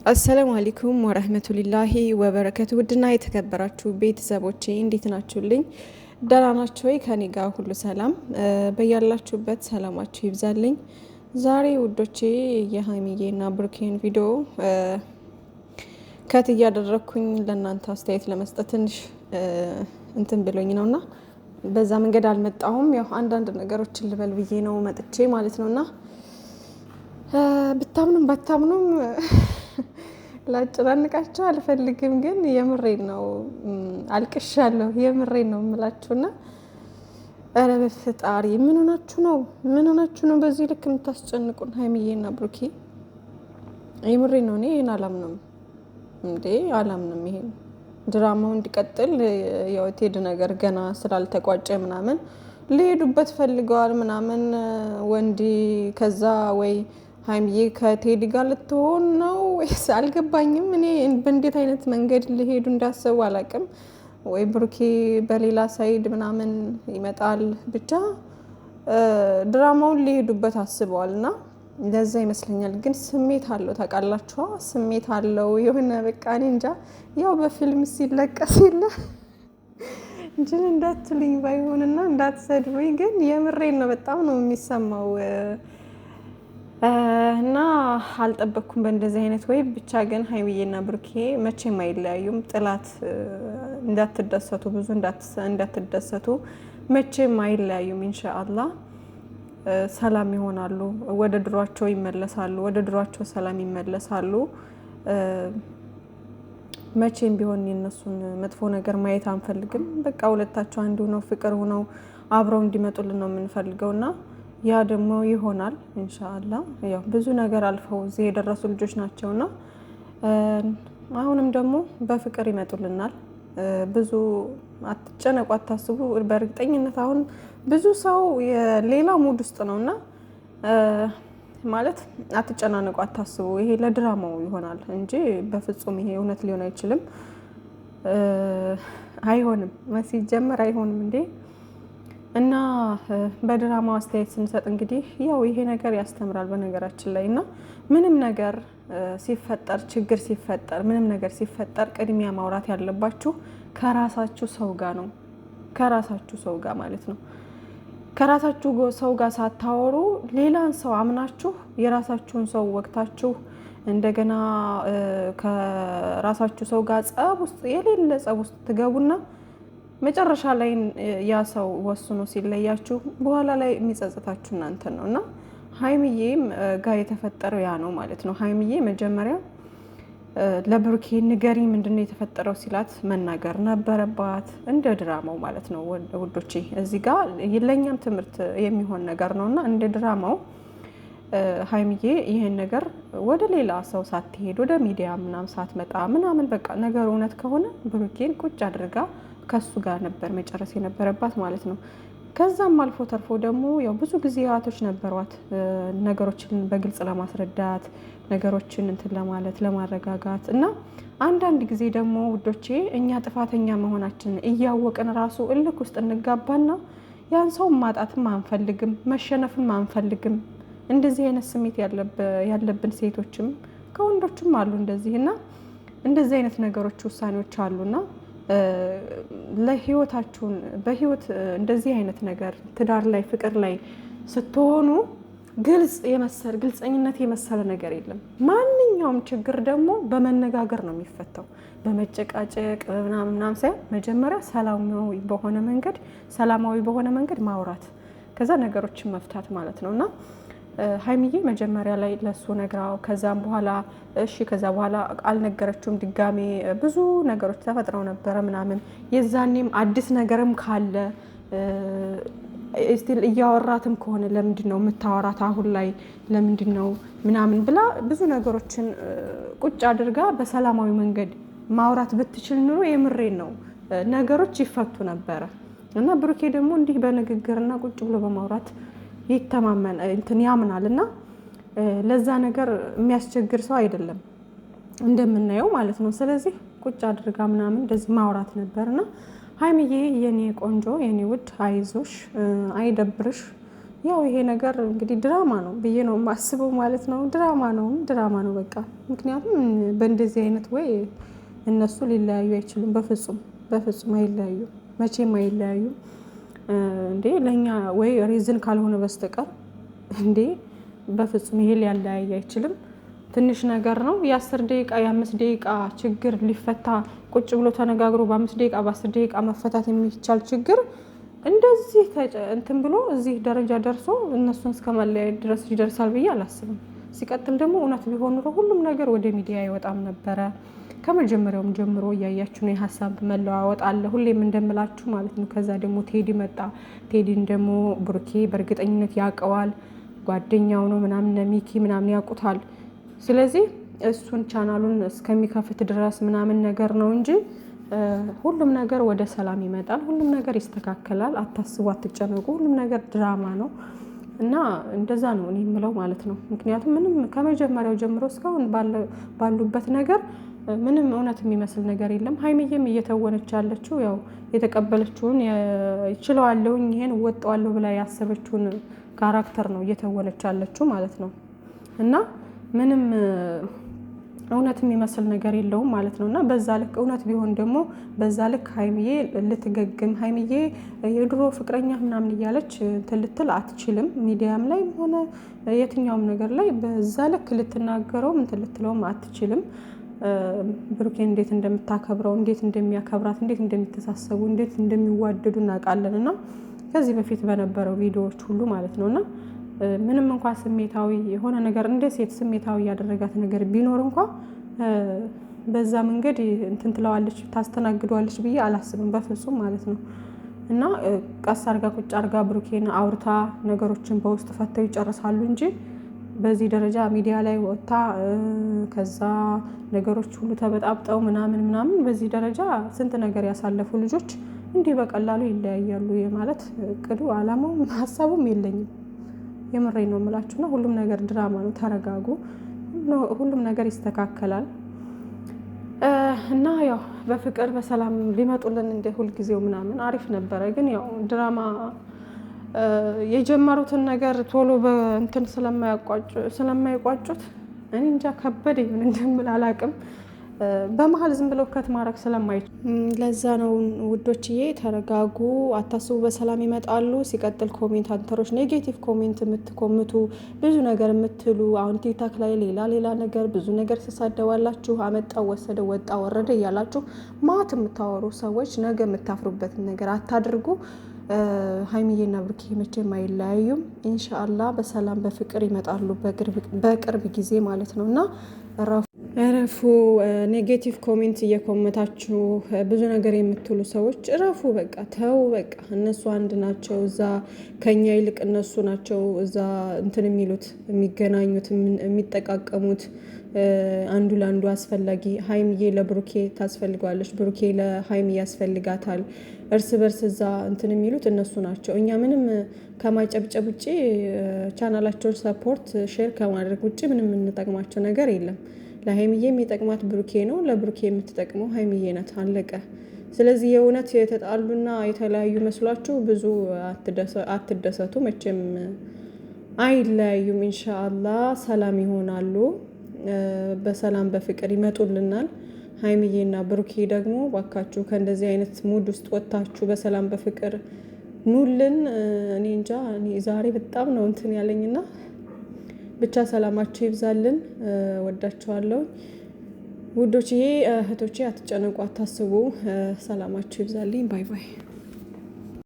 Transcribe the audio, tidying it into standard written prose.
አሰላሙ አለይኩም ወረህመቱላሂ ወበረከቱ። ውድና የተከበራችሁ ቤተሰቦቼ እንዴት ናችሁልኝ? ደህና ናችሁ ወይ? ከኔ ጋር ሁሉ ሰላም። በያላችሁበት ሰላማችሁ ይብዛልኝ። ዛሬ ውዶቼ የሀይሚዬና ብሩኬን ቪዲዮ ከት እያደረግኩኝ ለእናንተ አስተያየት ለመስጠት ትንሽ እንትን ብሎኝ ነውና በዛ መንገድ አልመጣሁም። ያው አንዳንድ ነገሮችን ልበል ብዬ ነው መጥቼ ማለት ነውና ብታምኑም ባታምኑም ላጨናንቃቸው አልፈልግም፣ ግን የምሬን ነው። አልቅሻለሁ። የምሬን ነው የምላችሁና ኧረ በፍጣሪ ምን ሆናችሁ ነው? ምን ሆናችሁ ነው በዚህ ልክ የምታስጨንቁን ሀይሚዬና ብሩኬ? የምሬን ነው። እኔ ይሄን አላምንም እንዴ አላምንም። ይሄን ድራማው እንዲቀጥል ያው ቴድ ነገር ገና ስላልተቋጨ ምናምን ሊሄዱበት ፈልገዋል ምናምን ወንዲ ከዛ ወይ ሀይሚዬ ከቴዲ ጋር ልትሆን ነው ወይስ አልገባኝም። እኔ በእንዴት አይነት መንገድ ሊሄዱ እንዳሰቡ አላውቅም። ወይ ብሩኬ በሌላ ሳይድ ምናምን ይመጣል። ብቻ ድራማውን ሊሄዱበት አስበዋል እና ለዛ ይመስለኛል። ግን ስሜት አለው ታውቃላችኋ፣ ስሜት አለው የሆነ በቃ እኔ እንጃ። ያው በፊልም ሲለቀስ የለ እንጂ እንዳትሉኝ ባይሆንና እንዳትሰድቡኝ፣ ግን የምሬን ነው። በጣም ነው የሚሰማው እና አልጠበቅኩም በእንደዚህ አይነት ወይ። ብቻ ግን ሀይሚዬና ብሩኬ መቼም አይለያዩም። ጥላት እንዳትደሰቱ፣ ብዙ እንዳትደሰቱ፣ መቼም አይለያዩም። ኢንሻአላህ ሰላም ይሆናሉ፣ ወደ ድሯቸው ይመለሳሉ፣ ወደ ድሯቸው ሰላም ይመለሳሉ። መቼም ቢሆን የነሱን መጥፎ ነገር ማየት አንፈልግም። በቃ ሁለታቸው አንድ ሆነው ፍቅር ሆነው አብረው እንዲመጡልን ነው የምንፈልገውና ያ ደግሞ ይሆናል ኢንሻአላህ። ያው ብዙ ነገር አልፈው እዚህ የደረሱ ልጆች ናቸውና አሁንም ደግሞ በፍቅር ይመጡልናል። ብዙ አትጨነቁ፣ አታስቡ። በእርግጠኝነት አሁን ብዙ ሰው የሌላ ሙድ ውስጥ ነውና ማለት አትጨናነቁ፣ አታስቡ። ይሄ ለድራማው ይሆናል እንጂ በፍጹም ይሄ እውነት ሊሆን አይችልም። አይሆንም፣ ሲጀመር አይሆንም እንዴ። እና በድራማው አስተያየት ስንሰጥ እንግዲህ ያው ይሄ ነገር ያስተምራል በነገራችን ላይ። እና ምንም ነገር ሲፈጠር፣ ችግር ሲፈጠር፣ ምንም ነገር ሲፈጠር ቅድሚያ ማውራት ያለባችሁ ከራሳችሁ ሰው ጋር ነው። ከራሳችሁ ሰው ጋር ማለት ነው። ከራሳችሁ ሰው ጋር ሳታወሩ ሌላን ሰው አምናችሁ የራሳችሁን ሰው ወቅታችሁ እንደገና ከራሳችሁ ሰው ጋር ጸብ ውስጥ የሌለ ጸብ ውስጥ ትገቡና መጨረሻ ላይ ያ ሰው ወስኖ ሲለያችሁ በኋላ ላይ የሚጸጽታችሁ እናንተን ነው። እና ሀይሚዬም ጋር የተፈጠረው ያ ነው ማለት ነው። ሀይሚዬ መጀመሪያ ለብሩኬ ንገሪ ምንድነው የተፈጠረው ሲላት መናገር ነበረባት፣ እንደ ድራማው ማለት ነው ውዶቼ። እዚህ ጋር ለኛም ትምህርት የሚሆን ነገር ነውና እንደ ድራማው ሀይሚዬ ይሄን ነገር ወደ ሌላ ሰው ሳትሄድ ወደ ሚዲያ ምናምን ሳትመጣ ምናምን በቃ ነገሩ እውነት ከሆነ ብሩኬን ቁጭ አድርጋ ከሱ ጋር ነበር መጨረስ የነበረባት ማለት ነው። ከዛም አልፎ ተርፎ ደግሞ ያው ብዙ ጊዜያቶች ነበሯት ነገሮችን በግልጽ ለማስረዳት፣ ነገሮችን እንትን ለማለት ለማረጋጋት። እና አንዳንድ ጊዜ ደግሞ ውዶቼ እኛ ጥፋተኛ መሆናችንን እያወቅን ራሱ እልክ ውስጥ እንጋባና ያን ሰው ማጣትም አንፈልግም፣ መሸነፍም አንፈልግም። እንደዚህ አይነት ስሜት ያለብን ሴቶችም ከወንዶችም አሉ እንደዚህ። እና እንደዚህ አይነት ነገሮች ውሳኔዎች አሉና ለህይወታችሁን በህይወት እንደዚህ አይነት ነገር ትዳር ላይ ፍቅር ላይ ስትሆኑ ግልጸኝነት የመሰለ ነገር የለም። ማንኛውም ችግር ደግሞ በመነጋገር ነው የሚፈታው፣ በመጨቃጨቅ ምናምን ሳይሆን መጀመሪያ ሰላማዊ በሆነ መንገድ ማውራት፣ ከዛ ነገሮችን መፍታት ማለት ነውና ሀይሚዬ መጀመሪያ ላይ ለሱ ነግራው ከዛም በኋላ እሺ፣ ከዛ በኋላ አልነገረችውም። ድጋሜ ብዙ ነገሮች ተፈጥረው ነበረ ምናምን። የዛኔም አዲስ ነገርም ካለ ስቲል እያወራትም ከሆነ ለምንድን ነው የምታወራት አሁን ላይ ለምንድን ነው ምናምን ብላ ብዙ ነገሮችን ቁጭ አድርጋ በሰላማዊ መንገድ ማውራት ብትችል ኑሮ የምሬን ነው ነገሮች ይፈቱ ነበረ። እና ብሩኬ ደግሞ እንዲህ በንግግርና ቁጭ ብሎ በማውራት ይተማመን እንትን ያምናል። እና ለዛ ነገር የሚያስቸግር ሰው አይደለም እንደምናየው ማለት ነው። ስለዚህ ቁጭ አድርጋ ምናምን እንደዚህ ማውራት ነበርና ሀይሚዬ የኔ ቆንጆ የኔ ውድ አይዞሽ፣ አይደብርሽ። ያው ይሄ ነገር እንግዲህ ድራማ ነው ብዬ ነው የማስበው ማለት ነው። ድራማ ነው በቃ። ምክንያቱም በእንደዚህ አይነት ወይ እነሱ ሊለያዩ አይችሉም። በፍጹም አይለያዩም፣ መቼም አይለያዩም። እንዴ ለእኛ ወይ ሪዝን ካልሆነ በስተቀር እንዴ በፍጹም ይሄ ሊያለያይ አይችልም። ትንሽ ነገር ነው። የ10 ደቂቃ የ5 ደቂቃ ችግር ሊፈታ ቁጭ ብሎ ተነጋግሮ በ5 ደቂቃ በ10 ደቂቃ መፈታት የሚቻል ችግር እንደዚህ እንትን ብሎ እዚህ ደረጃ ደርሶ እነሱን እስከማለያየት ድረስ ይደርሳል ብዬ አላስብም። ሲቀጥል ደግሞ እውነት ቢሆን ኑሮ ሁሉም ነገር ወደ ሚዲያ አይወጣም ነበረ። ከመጀመሪያውም ጀምሮ እያያችሁ ነው፣ የሀሳብ መለዋወጥ አለ ሁሌም እንደምላችሁ ማለት ነው። ከዛ ደግሞ ቴዲ መጣ። ቴዲን ደግሞ ብሩኬ በእርግጠኝነት ያውቀዋል፣ ጓደኛው ነው ምናምን፣ ሚኪ ምናምን ያውቁታል። ስለዚህ እሱን ቻናሉን እስከሚከፍት ድረስ ምናምን ነገር ነው እንጂ ሁሉም ነገር ወደ ሰላም ይመጣል፣ ሁሉም ነገር ይስተካከላል። አታስቡ፣ አትጨነቁ። ሁሉም ነገር ድራማ ነው እና እንደዛ ነው እኔ የምለው ማለት ነው። ምክንያቱም ምንም ከመጀመሪያው ጀምሮ እስካሁን ባሉበት ነገር ምንም እውነት የሚመስል ነገር የለም። ሀይሚዬም እየተወነች ያለችው ያው የተቀበለችውን ይችለዋለሁኝ ይሄን እወጣዋለሁ ብላ ያሰበችውን ካራክተር ነው እየተወነች ያለችው ማለት ነው። እና ምንም እውነት የሚመስል ነገር የለውም ማለት ነው። እና በዛ ልክ እውነት ቢሆን ደግሞ በዛ ልክ ሀይሚዬ ልትገግም፣ ሀይሚዬ የድሮ ፍቅረኛ ምናምን እያለች ልትል አትችልም። ሚዲያም ላይ ሆነ የትኛውም ነገር ላይ በዛ ልክ ልትናገረውም ልትለውም አትችልም። ብሩኬን እንዴት እንደምታከብረው፣ እንዴት እንደሚያከብራት፣ እንዴት እንደሚተሳሰቡ፣ እንዴት እንደሚዋደዱ እናውቃለን። እና ከዚህ በፊት በነበረው ቪዲዮዎች ሁሉ ማለት ነው። እና ምንም እንኳን ስሜታዊ የሆነ ነገር እንደ ሴት ስሜታዊ ያደረጋት ነገር ቢኖር እንኳን በዛ መንገድ እንትን ትለዋለች ታስተናግደዋለች ብዬ አላስብም በፍጹም ማለት ነው። እና ቀስ አርጋ ቁጭ አርጋ ብሩኬን አውርታ ነገሮችን በውስጥ ፈተው ይጨርሳሉ እንጂ በዚህ ደረጃ ሚዲያ ላይ ወጥታ ከዛ ነገሮች ሁሉ ተበጣብጠው ምናምን በዚህ ደረጃ ስንት ነገር ያሳለፉ ልጆች እንዲህ በቀላሉ ይለያያሉ ማለት እቅዱ አላማውም ሀሳቡም የለኝም። የምሬን ነው የምላችሁና ሁሉም ነገር ድራማ ነው። ተረጋጉ፣ ሁሉም ነገር ይስተካከላል። እና ያው በፍቅር በሰላም ሊመጡልን እንደ ሁልጊዜው ምናምን አሪፍ ነበረ። ግን ያው ድራማ የጀመሩትን ነገር ቶሎ በእንትን ስለማይቋጩት እኔ እንጃ ከበደኝ፣ ምን እንደምል አላቅም። በመሀል ዝም ብለው ከት ማድረግ ስለማይችል ለዛ ነው ውዶችዬ፣ ተረጋጉ፣ አታስቡ፣ በሰላም ይመጣሉ። ሲቀጥል ኮሜንታተሮች ኔጌቲቭ ኮሜንት የምትኮምቱ ብዙ ነገር የምትሉ አሁን ቲክታክ ላይ ሌላ ነገር ብዙ ነገር ተሳደባላችሁ። አመጣው ወሰደው ወጣ ወረደ እያላችሁ ማት የምታወሩ ሰዎች ነገ የምታፍሩበትን ነገር አታድርጉ። ሀይሚዬና ብሩኬ መቼም አይለያዩም። ኢንሻአላህ በሰላም በፍቅር ይመጣሉ በቅርብ ጊዜ ማለት ነው። እና እረፉ። ኔጌቲቭ ኮሜንት እየኮመታችሁ ብዙ ነገር የምትሉ ሰዎች እረፉ። በቃ ተው። በቃ እነሱ አንድ ናቸው። እዛ ከኛ ይልቅ እነሱ ናቸው እዛ እንትን የሚሉት የሚገናኙት የሚጠቃቀሙት አንዱ ለአንዱ አስፈላጊ። ሀይሚዬ ለብሩኬ ታስፈልገዋለች፣ ብሩኬ ለሀይሚ ያስፈልጋታል። እርስ በርስ እዛ እንትን የሚሉት እነሱ ናቸው። እኛ ምንም ከማጨብጨብ ውጭ ቻናላቸውን ሰፖርት ሼር ከማድረግ ውጭ ምንም የምንጠቅማቸው ነገር የለም። ለሀይሚዬ የሚጠቅማት ብሩኬ ነው፣ ለብሩኬ የምትጠቅመው ሀይሚዬ ናት። አለቀ። ስለዚህ የእውነት የተጣሉና የተለያዩ መስሏችሁ ብዙ አትደሰቱ። መቼም አይለያዩም። ኢንሻአላህ ሰላም ይሆናሉ። በሰላም በፍቅር ይመጡልናል። ሀይሚዬና ብሩኬ ደግሞ ባካችሁ ከእንደዚህ አይነት ሙድ ውስጥ ወጥታችሁ በሰላም በፍቅር ኑልን። እኔ እንጃ ዛሬ በጣም ነው እንትን ያለኝና ብቻ ሰላማችሁ ይብዛልን። ወዳችኋለሁ ውዶችዬ፣ እህቶቼ፣ አትጨነቁ፣ አታስቡ። ሰላማችሁ ይብዛልኝ። ባይ ባይ።